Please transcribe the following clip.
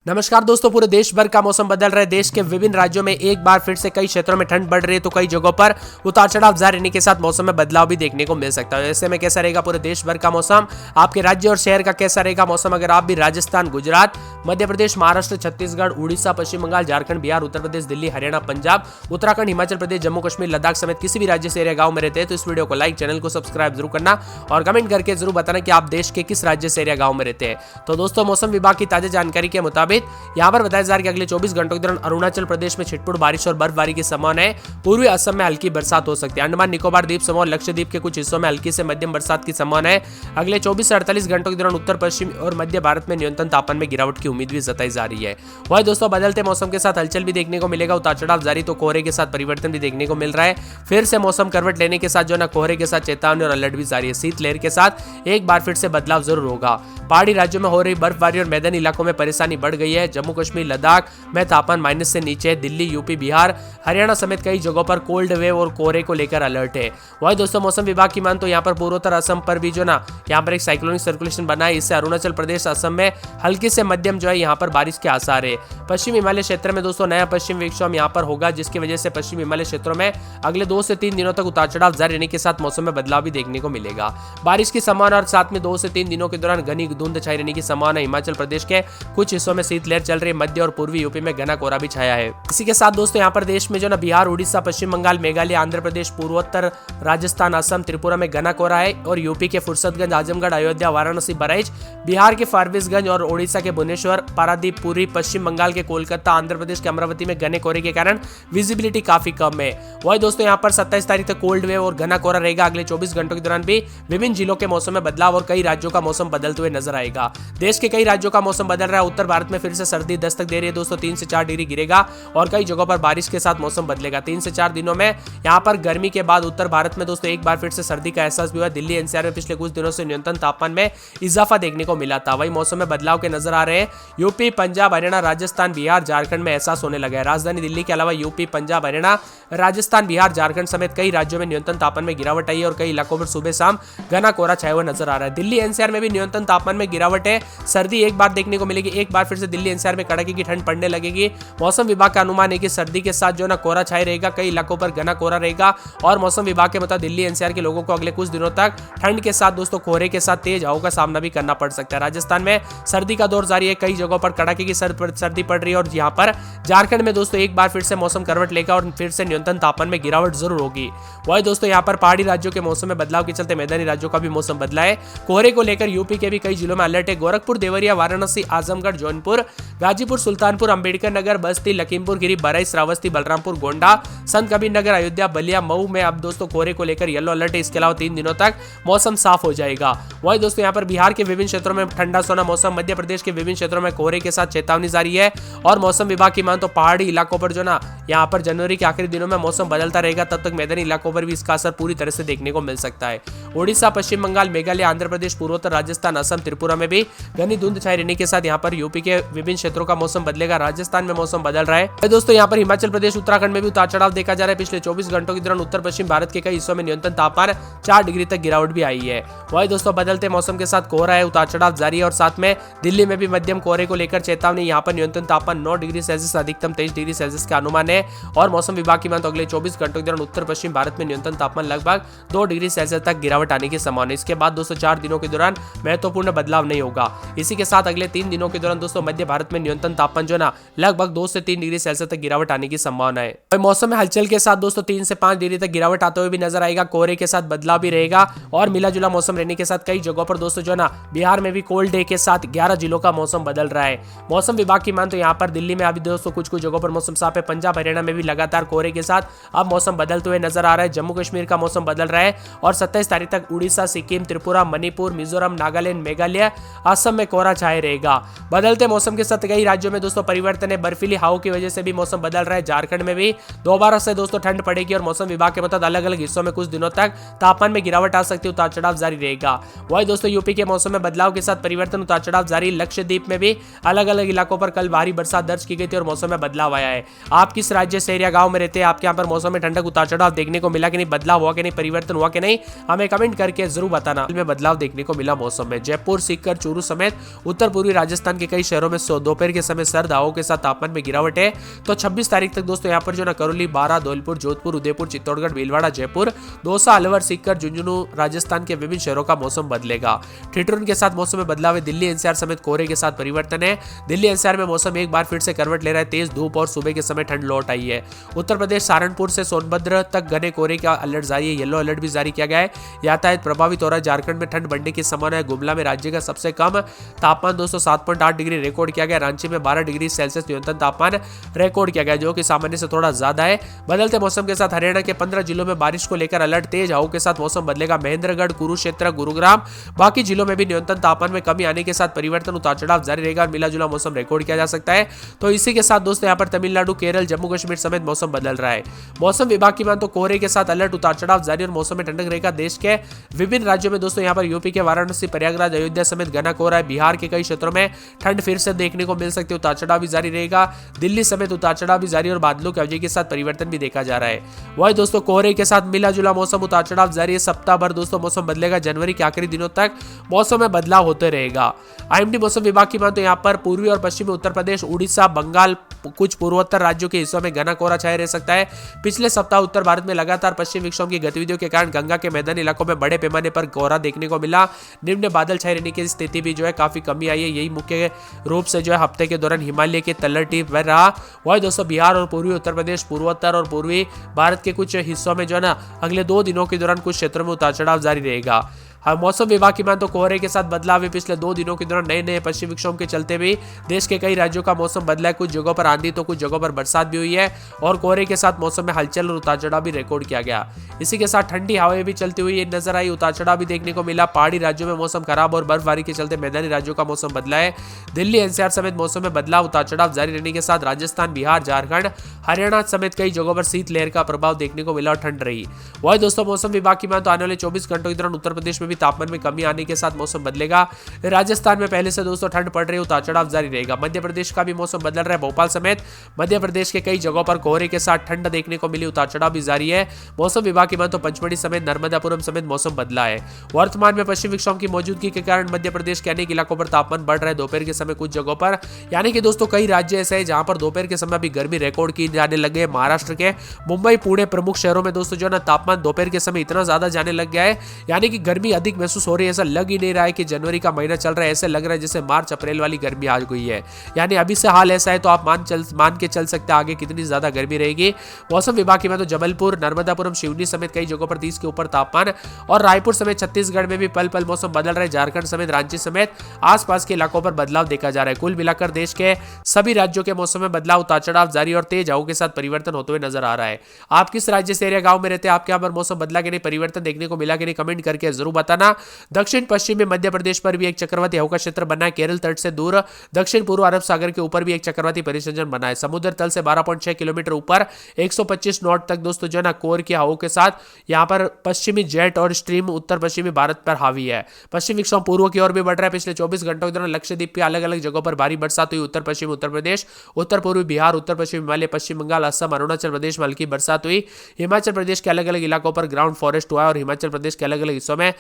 नमस्कार दोस्तों, पूरे देश भर का मौसम बदल रहा है। देश के विभिन्न राज्यों में एक बार फिर से कई क्षेत्रों में ठंड बढ़ रही है तो कई जगहों पर उतार चढ़ाव जारी रहने के साथ मौसम में बदलाव भी देखने को मिल सकता है। ऐसे में कैसा रहेगा पूरे देश भर का मौसम, आपके राज्य और शहर का कैसा रहेगा मौसम, अगर आप भी राजस्थान, गुजरात, मध्य प्रदेश, महाराष्ट्र, छत्तीसगढ़, उड़ीसा, पश्चिम बंगाल, झारखंड, बिहार, उत्तर प्रदेश, दिल्ली, हरियाणा, पंजाब, उत्तराखंड, हिमाचल प्रदेश, जम्मू कश्मीर, लद्दाख समेत किसी भी राज्य से एरिया गांव में रहते हैं तो इस वीडियो को लाइक, चैनल को सब्सक्राइब जरूर करना और कमेंट करके जरूर बताना कि आप देश के किस राज्य से एरिया गांव में रहते हैं। तो दोस्तों, मौसम विभाग की ताजा जानकारी के मुताबिक यहाँ पर बताया जा रहा है कि अगले 24 घंटों के दौरान अरुणाचल प्रदेश में छिटपुट बारिश और बर्फबारी की संभावना है। पूर्वी असम में हल्की बरसात हो सकती है। अंडमान निकोबार द्वीप समूह और लक्षद्वीप के कुछ हिस्सों में हल्की से मध्यम बरसात की संभावना है। अगले 24 से 48 घंटों के दौरान उत्तर पश्चिम और मध्य भारत में न्यूनतम तापमान में गिरावट की उम्मीद भी जताई जा रही है। वही दोस्तों, बदलते मौसम के साथ हलचल भी देखने को मिलेगा। उतार चढ़ाव जारी तो कोहरे के साथ परिवर्तन भी देखने को मिल रहा है। फिर से मौसम करवट लेने के साथ जो ना कोहरे के साथ चेतावनी और अलर्ट भी जारी है। शीतलहर के साथ एक बार फिर से बदलाव जरूर होगा। पहाड़ी राज्यों में हो रही बर्फबारी और मैदानी इलाकों में परेशानी बढ़ गई है। जम्मू कश्मीर, लद्दाख में तापमान माइनस से नीचे है। दिल्ली, यूपी, बिहार, हरियाणा समेत कई जगहों पर कोल्ड वेव और कोहरे को लेकर अलर्ट है। वही दोस्तों, मौसम विभाग की मान तो यहाँ पर पूर्वोत्तर असम पर भी जो ना यहाँ पर एक साइक्लोनिक सर्कुलेशन बना है। इससे अरुणाचल प्रदेश, असम में हल्की से मध्यम जो है यहाँ पर बारिश के आसार है। पश्चिम हिमालय क्षेत्र में दोस्तों नया पश्चिम विक्षोभ यहाँ पर होगा, जिसकी वजह से पश्चिम हिमालय क्षेत्रों में अगले 2 से 3 दिनों तक उतार चढ़ाव जारी रहने के साथ मौसम में बदलाव भी देखने को मिलेगा। बारिश की संभावना और साथ में 2 से 3 दिनों के दौरान घनी धुंध छाई रहने की संभावना। हिमाचल प्रदेश के कुछ हिस्सों में शीतलहर चल रही है। मध्य और पूर्वी यूपी में घना कोहरा भी छाया है। इसी के साथ दोस्तों यहाँ पर देश में जो ना बिहार, उड़ीसा, पश्चिम बंगाल, मेघालय, आंध्र प्रदेश, पूर्वोत्तर राजस्थान, असम, त्रिपुरा में घना कोहरा है और यूपी के फुर्सतगंज, आजमगढ़, अयोध्या, वाराणसी, बहराइच, बिहार के फारबिसगंज और ओडिशा के भुवनेश्वर, पारादीप, पुरी, पश्चिम बंगाल के कोलकाता, आंध्र प्रदेश के अमरावती में घने कोहरे के कारण विजिबिलिटी काफी कम है। वही दोस्तों यहाँ पर 27 तारीख तक कोल्ड वेव और घना कोहरा रहेगा। अगले 24 घंटों के दौरान भी विभिन्न जिलों के मौसम में बदलाव और कई राज्यों का मौसम बदलते हुए नजर आएगा। देश के कई राज्यों का मौसम बदल रहा है। उत्तर भारत में फिर से सर्दी दस्तक दे रही है दोस्तों। 3 से 4 डिग्री गिरेगा और कई जगहों पर बारिश के साथ मौसम बदलेगा। 3 से 4 दिनों में यहाँ पर गर्मी के बाद उत्तर भारत में दोस्तों एक बार फिर से सर्दी का एहसास भी हुआ। दिल्ली, एनसीआर में पिछले कुछ दिनों से न्यूनतम तापमान में इजाफा देखने को मिला था। वही मौसम में बदलाव के नजर आ रहे हैं। यूपी, पंजाब, हरियाणा, राजस्थान, बिहार, झारखंड में एहसास होने लगा है। राजधानी दिल्ली के अलावा यूपी, पंजाब, हरियाणा, राजस्थान, बिहार, झारखंड समेत कई राज्यों में न्यूनतम तापमान में गिरावट आई है और कई इलाकों पर सुबह शाम घना कोहरा छाया हुआ नजर आ रहा है। दिल्ली, एनसीआर में भी न्यूनतम तापमान में गिरावट है। सर्दी एक बार देखने को मिलेगी। एक बार फिर से दिल्ली, एनसीआर में कड़ाके की ठंड पड़ने लगेगी। मौसम विभाग का अनुमान है कि सर्दी के साथ जो ना कोहरा छाया रहेगा। कई इलाकों पर घना कोहरा रहेगा और मौसम विभाग के मुताबिक दिल्ली, एनसीआर के लोगों को अगले कुछ दिनों तक ठंड के साथ दोस्तों कोहरे के साथ तेज हवाओं का सामना भी करना पड़ सकता है। राजस्थान में सर्दी का दौर जारी है। कई जगहों पर कड़ाके की सर्दी पड़ रही है और यहाँ पर झारखंड में दोस्तों एक बार फिर से मौसम करवट लेगा और फिर से न्यूनतम तापमान में गिरावट जरूर होगी। वही दोस्तों यहाँ पर पहाड़ी राज्यों के मौसम में बदलाव के चलते मैदानी राज्यों का भी मौसम बदला है। कोहरे को लेकर यूपी के भी कई जिलों में अलर्ट है। गोरखपुर, देवरिया, वाराणसी, आजमगढ़, जौनपुर, गाजीपुर, सुल्तानपुर, अंबेडकर नगर, बस्ती, लखीमपुर खीरी, बहराइच, श्रावस्ती, बलरामपुर, गोंडा, संत कबीर नगर, अयोध्या, बलिया, मऊ में अब दोस्तों कोहरे को लेकर येलो अलर्ट है। इसके अलावा 3 दिनों तक मौसम साफ हो जाएगा। वही दोस्तों यहाँ पर बिहार के विभिन्न क्षेत्रों में ठंडा सोना मौसम, मध्य प्रदेश के विभिन्न क्षेत्रों में कोहरे के साथ चेतावनी जारी है और मौसम विभाग की मान तो पहाड़ी इलाकों पर जो ना यहाँ पर जनवरी के आखिरी दिनों में मौसम बदलता रहेगा। तब तक मैदानी इलाकों पर भी इसका असर पूरी तरह से देखने को मिल सकता है। ओडिशा, पश्चिम बंगाल, मेघालय, आंध्र प्रदेश, पूर्वोत्तर राजस्थान, असम, त्रिपुरा में भी घनी धुंध छाई रहने के साथ यहाँ पर यूपी के विभिन्न क्षेत्रों का मौसम बदलेगा। राजस्थान में मौसम बदल रहा है। दोस्तों यहाँ पर हिमाचल प्रदेश, उत्तराखंड में भी उतार चढ़ाव देखा जा रहा है। पिछले 24 घंटों के दौरान उत्तर पश्चिम भारत के कई हिस्सों में न्यूनतम तापमान 4 डिग्री तक गिरावट भी आई है। वही दोस्तों बदलते मौसम के साथ कोहरा है, उतार चढ़ाव जारी है और साथ में दिल्ली में भी मध्यम कोहरे को लेकर चेतावनी। यहाँ पर न्यूनतम तापमान 9 डिग्री सेल्सियस, अधिकतम 23 डिग्री सेल्सियस का अनुमान है और मौसम विभाग की मान तो अगले 24 घंटों के दौरान उत्तर पश्चिम भारत में न्यूनतम तापमान लगभग 2 डिग्री सेल्सियस तक गिरावट आने की संभावना है। इसके बाद दोस्तों 4 दिनों के दौरान महत्वपूर्ण बदलाव नहीं होगा। इसी के साथ अगले 3 दिनों के दौरान दोस्तों मध्य भारत में न्यूनतम तापमान जो ना लगभग 2 से 3 डिग्री सेल्सियस तक गिरावट आने की संभावना है। मौसम में हलचल के साथ दोस्तों 3 से 5 डिग्री तक गिरावट आते हुए भी नजर आएगा। कोहरे के साथ बदलाव भी रहेगा और मिला जुला मौसम रहने के साथ कई जगहों पर दोस्तों जो ना बिहार में भी कोल्ड डे के साथ 11 जिलों का मौसम बदल रहा है। मौसम विभाग की मान तो यहाँ पर दिल्ली में अभी दोस्तों कुछ जगहों पर मौसम साफ है। पंजाब, हरियाणा में भी लगातार कोहरे के साथ अब मौसम बदलते हुए नजर आ रहा है। जम्मू कश्मीर का मौसम बदल रहा है और 27 तारीख तक उड़ीसा, सिक्किम, त्रिपुरा, मणिपुर, मिजोरम, नागालैंड, मेघालय, असम में कोहरा छाए रहेगा। बदलते मौसम के साथ कई राज्यों में दोस्तों परिवर्तन है। बर्फीली हवाओं की वजह से भी मौसम बदल रहा है। झारखंड में भी दोबारा से दोस्तों ठंड पड़ेगी और मौसम विभाग के मुताबिक अलग अलग हिस्सों में कुछ दिनों तक तापमान में गिरावट आ सकती है। उतार चढ़ाव जारी रहेगा। वही दोस्तों यूपी के मौसम में बदलाव के साथ परिवर्तन, उतार चढ़ाव जारी। लक्षद्वीप में भी अलग अलग इलाकों पर कल भारी बरसात दर्ज की गई थी और मौसम में बदलाव आया है। आप किस राज्य से एरिया गांव में रहते हैं? आपके यहाँ पर मौसम में ठंडक, उतार चढ़ाव देखने को मिला कि नहीं? बदलाव हुआ कि नहीं? परिवर्तन हुआ कि नहीं? हमें कमेंट करके जरूर बताना। में बदलाव देखने को मिला मौसम में। जयपुर, सीकर, चूरू समेत उत्तर पूर्वी राजस्थान के कई शहरों में में दोपहर के समय सर्द हवाओं के साथ तापमान में गिरावट है। तो 26 तारीख तक दोस्तों यहाँ पर जो ना करौली, बारा, धौलपुर, जोधपुर, उदयपुर, चित्तौड़गढ़, भीलवाड़ा, जयपुर, दौसा, अलवर, सीकर, झुंझुनू, राजस्थान के विभिन्न शहरों का मौसम बदलेगा। ठिठुरन के साथ मौसम में बदलाव है। दिल्ली एनसीआर समेत कोहरे के साथ परिवर्तन है। दिल्ली एनसीआर में मौसम एक बार फिर से करवट ले रहा है। तेज धूप और सुबह के समय ठंड लौट आई है। उत्तर प्रदेश सहारनपुर से सोनभद्र तक घने कोहरे का अलर्ट जारी है। येलो अलर्ट भी जारी किया गया है। यातायात प्रभावित हो रहा है। झारखंड में ठंड बढ़ने की संभावना है। गुमला में राज्य का सबसे कम तापमान दोस्तों 7.8 डिग्री रिकॉर्ड किया गया। रांची में 12 डिग्री सेल्सियस न्यूनतम तापमान रिकॉर्ड किया गया, जो कि सामान्य से थोड़ा ज्यादा है। बदलते मौसम के साथ हरियाणा के 15 जिलों में बारिश को लेकर अलर्ट। तेज हवाओं के साथ मौसम बदलेगा। महेंद्रगढ़, कुरुक्षेत्र, गुरुग्राम, बाकी जिलों में भी न्यूनतम तापमान में कमी आने के साथ परिवर्तन, उतार चढ़ाव जारी रहेगा और मिला जुला मौसम रिकॉर्ड किया जा सकता है। तो इसी के साथ दोस्तों यहाँ पर तमिलनाडु, केरल, जम्मू कश्मीर समेत मौसम बदल रहा है। मौसम विभाग की मान तो कोहरे के साथ अलर्ट, उतार चढ़ाव जारी और मौसम में ठंडक रहेगा। देश के विभिन्न राज्यों में दोस्तों यहाँ पर यूपी के वाराणसी, प्रयागराज, अयोध्या समेत घना कोहरा है। बिहार के कई क्षेत्रों में ठंड फिर से देखने को मिल सकती है। उतार चढ़ाव भी जारी रहेगा। दिल्ली समेत उतार चढ़ाव भी जारी और बादलों की अवधि के साथ परिवर्तन भी देखा जा रहा है। वही दोस्तों कोहरे के साथ मिला जुला मौसम, उतार चढ़ाव जारी है। सप्ताह भर दोस्तों मौसम बदलेगा। जनवरी के आखिरी दिनों तक मौसम में बदलाव होते रहेगा। आईएमडी मौसम विभाग की मान तो यहाँ पर पूर्वी और पश्चिमी उत्तर प्रदेश, उड़ीसा, बंगाल, कुछ पूर्वोत्तर राज्यों के हिस्सों में घना कोहरा छाया रह सकता है। पिछले सप्ताह उत्तर भारत में लगातार पश्चिम विक्षोभ की गतिविधियों के कारण गंगा के मैदानी इलाकों में बड़े पैमाने पर कोहरा देखने को मिला। निम्न बादल छाए रहने की स्थिति भी जो है काफी कमी आई है। यही मुख्य रूप से जो है हफ्ते के दौरान हिमालय के तलहटी पर रहा। वही दोस्तों बिहार और पूर्वी उत्तर प्रदेश, पूर्वोत्तर और पूर्वी भारत के कुछ हिस्सों में जो है ना अगले 2 दिनों के दौरान कुछ क्षेत्रों में उतार चढ़ाव जारी रहेगा। मौसम विभाग की मान तो कोहरे के साथ बदलाव है। पिछले 2 दिनों के दौरान नए नए पश्चिमी विक्षोभ के चलते भी देश के कई राज्यों का मौसम बदला है। कुछ जगहों पर आंधी तो कुछ जगहों पर बरसात भी हुई है और कोहरे के साथ मौसम में हलचल और उतार चढ़ाव भी रिकॉर्ड किया गया। इसी के साथ ठंडी हवाएं भी चलती हुई नजर आई। उतार चढ़ाव भी देखने को मिला। पहाड़ी राज्यों में मौसम खराब और बर्फबारी के चलते मैदानी राज्यों का मौसम बदला है। दिल्ली एनसीआर समेत मौसम में बदलाव, उतार चढ़ाव जारी रहने के साथ राजस्थान, बिहार, झारखंड, हरियाणा समेत कई जगहों पर शीतलहर का प्रभाव देखने को मिला और ठंड रही। वही दोस्तों मौसम विभाग की मान तो आने वाले 24 घंटों के दौरान उत्तर प्रदेश में भी तापमान में कमी आने के साथ मौसम बदलेगा। राजस्थान में पहले से दोस्तों ठंड पड़ रही है। उतार चढ़ाव जारी रहेगा। मध्य प्रदेश का भी मौसम बदल रहा है। भोपाल समेत मध्य प्रदेश के कई जगहों पर कोहरे के साथ ठंड देखने को मिली। उतार चढ़ाव भी जारी है। मौसम विभाग की मान तो पंचमढ़ी समेत नर्मदापुरम समेत मौसम बदला है। वर्तमान में पश्चिम विक्षोभ की मौजूदगी के कारण मध्य प्रदेश के अनेक इलाकों पर तापमान बढ़ रहा है दोपहर के समय कुछ जगहों पर। यानी कि दोस्तों कई राज्य ऐसे हैं जहां पर दोपहर के समय भी गर्मी रिकॉर्ड की जाने लगे। महाराष्ट्र के मुंबई, पुणे प्रमुख शहरों में दोस्तों जो है ना तापमान दोपहर के समय इतना ज्यादा जाने लग गया है, यानी कि गर्मी अधिक महसूस हो रही है। ऐसा लग ही नहीं रहा है कि जनवरी का महीना चल रहा है। ऐसे लग रहा है जैसे मार्च अप्रैल वाली गर्मी आ गई है। यानी अभी से हाल ऐसा है तो आप मान के चल सकते हैं आगे कितनी ज्यादा गर्मी रहेगी। मौसम विभाग की में तो जबलपुर, नर्मदापुरम, सिवनी समेत कई जगहों पर 30 के ऊपर तापमान और रायपुर समेत छत्तीसगढ़ में भी पल पल मौसम बदल रहा है। झारखंड समेत रांची समेत आसपास के इलाकों पर बदलाव देखा जा रहा है। कुल मिलाकर देश के सभी राज्यों के मौसम में बदलाव, उतार चढ़ाव जारी और तेज हवाओं के साथ परिवर्तन होते हुए नजर आ रहा है। आप किस राज्य से एरिया गांव में रहते हैं? आपके यहाँ पर मौसम बदला कि नहीं, परिवर्तन देखने को मिला कि नहीं, कमेंट करके जरूर बताना। दक्षिण पश्चिम में मध्य प्रदेश पर भी एक चक्रवाती हवा का क्षेत्र बना है। केरल तट से दूर दक्षिण पूर्व अरब सागर के ऊपर भी एक चक्रवाती परिसंचरण बना है। समुद्र तल से 12.6 किलोमीटर ऊपर 125 नॉट तक दोस्तों जो है ना कोर की हवाओं के साथ यहाँ पर पश्चिमी जेट और स्ट्रीम उत्तर पश्चिमी भारत पर हावी है। पश्चिम विक्षोभ पूर्व की ओर भी बढ़ रहा है। पिछले 24 घंटों के दौरान लक्षद्वीप के अलग अलग जगहों पर भारी बरसात हुई। उत्तर पश्चिम उत्तर प्रदेश, उत्तर पूर्वी बिहार, उत्तर पश्चिम हिमालय, पश्चिम बंगाल, असम, अरुणाचल प्रदेश में हल्की बरसात हुई। हिमाचल प्रदेश के अलग अलग इलाकों पर ग्राउंड फॉरेस्ट हुआ और हिमाचल प्रदेश के अलग अलग हिस्सों में